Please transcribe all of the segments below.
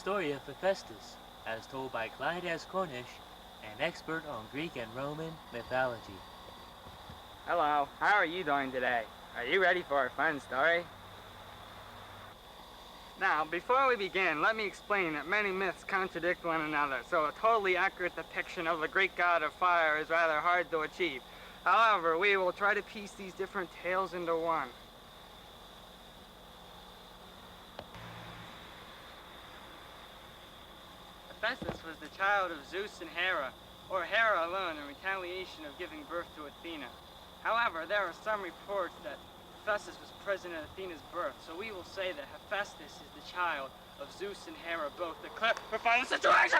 story of Hephaestus, as told by Clyde S. Cornish, an expert on Greek and Roman mythology. Hello, how are you doing today? Are you ready for a fun story? Now, before we begin, let me explain that many myths contradict one another, so a totally accurate depiction of the Greek god of fire is rather hard to achieve. However, we will try to piece these different tales into one. Hephaestus was the child of Zeus and Hera, or Hera alone in retaliation of giving birth to Athena. However, there are some reports that Hephaestus was present at Athena's birth, so we will say that Hephaestus is the child of Zeus and Hera both. To clarify the situation!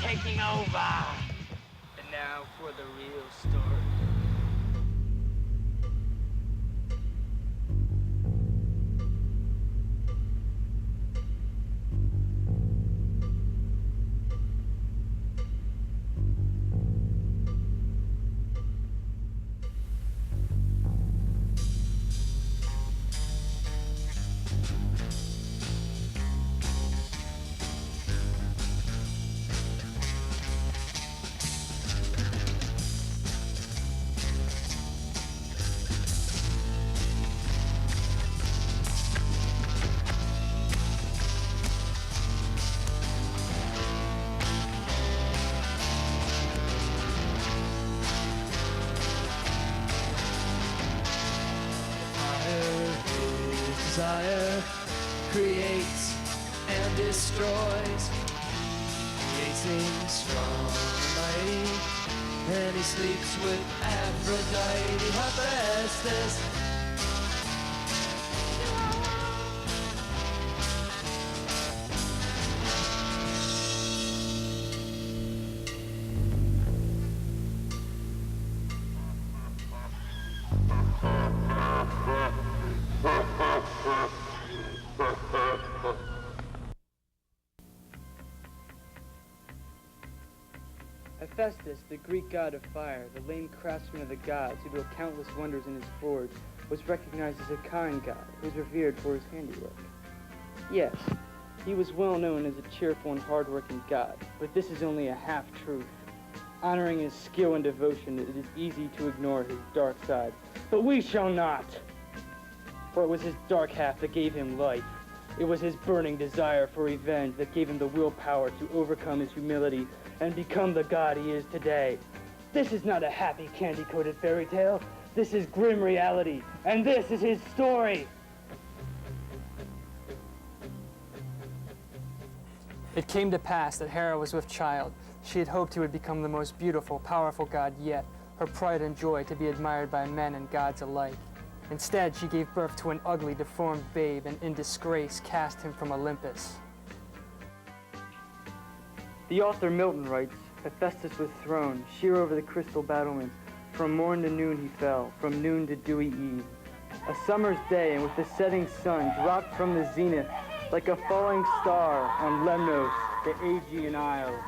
Taking over! And now for the real story. Desire creates and destroys, creates things strong and mighty, and he sleeps with Aphrodite. Hephaestus. Hephaestus, the Greek god of fire, the lame craftsman of the gods who built countless wonders in his forge, was recognized as a kind god who was revered for his handiwork. Yes, he was well known as a cheerful and hard-working god, but this is only a half-truth. Honoring his skill and devotion, it is easy to ignore his dark side, but we shall not! For it was his dark half that gave him life. It was his burning desire for revenge that gave him the willpower to overcome his humility and become the god he is today. This is not a happy, candy-coated fairy tale. This is grim reality, and this is his story. It came to pass that Hera was with child. She had hoped he would become the most beautiful, powerful god yet, her pride and joy to be admired by men and gods alike. Instead, she gave birth to an ugly, deformed babe, and in disgrace cast him from Olympus. The author Milton writes, Hephaestus was thrown, sheer over the crystal battlements. From morn to noon he fell, from noon to dewy eve. A summer's day, and with the setting sun, dropped from the zenith, like a falling star on Lemnos, the Aegean Isle.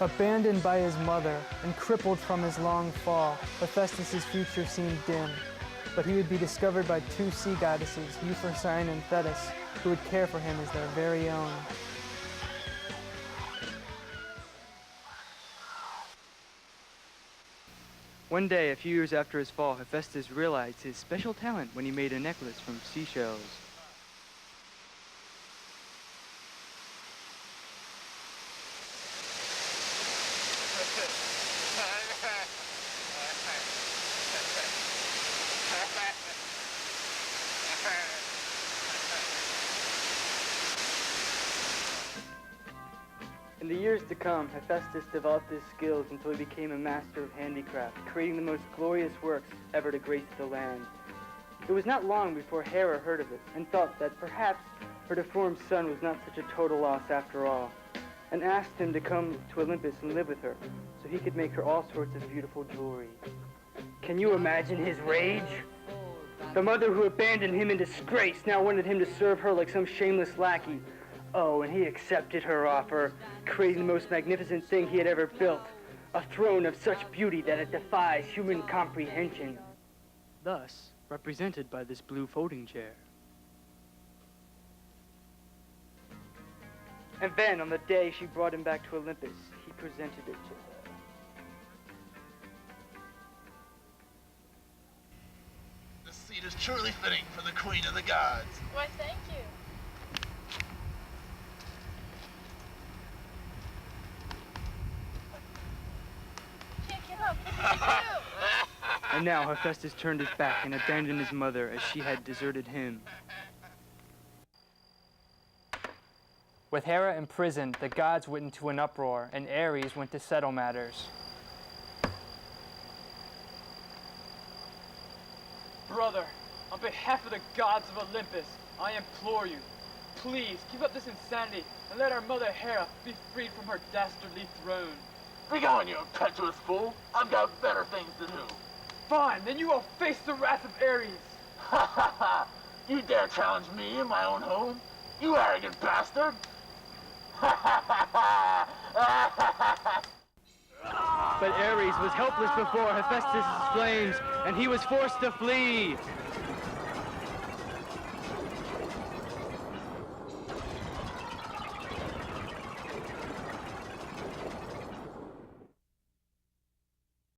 Abandoned by his mother and crippled from his long fall, Hephaestus' future seemed dim. But he would be discovered by two sea goddesses, Euphrosyne and Thetis, who would care for him as their very own. One day, a few years after his fall, Hephaestus realized his special talent when he made a necklace from seashells. In the years to come, Hephaestus developed his skills until he became a master of handicraft, creating the most glorious works ever to grace the land. It was not long before Hera heard of it and thought that perhaps her deformed son was not such a total loss after all, and asked him to come to Olympus and live with her so he could make her all sorts of beautiful jewelry. Can you imagine his rage? The mother who abandoned him in disgrace now wanted him to serve her like some shameless lackey. Oh, and he accepted her offer, creating the most magnificent thing he had ever built, a throne of such beauty that it defies human comprehension. Thus, represented by this blue folding chair. And then, on the day she brought him back to Olympus, he presented it to her. This seat is truly fitting for the Queen of the Gods. Why, thank you. Can't get up. What did you do? And now Hephaestus turned his back and abandoned his mother as she had deserted him. With Hera imprisoned, the gods went into an uproar, and Ares went to settle matters. Brother, on behalf of the gods of Olympus, I implore you, please give up this insanity and let our mother Hera be freed from her dastardly throne. Begone, you impetuous fool. I've got better things to do. Fine, then you will face the wrath of Ares. Ha ha ha! You dare challenge me in my own home? You arrogant bastard! Ha ha ha ha! But Ares was helpless before Hephaestus' flames, and he was forced to flee.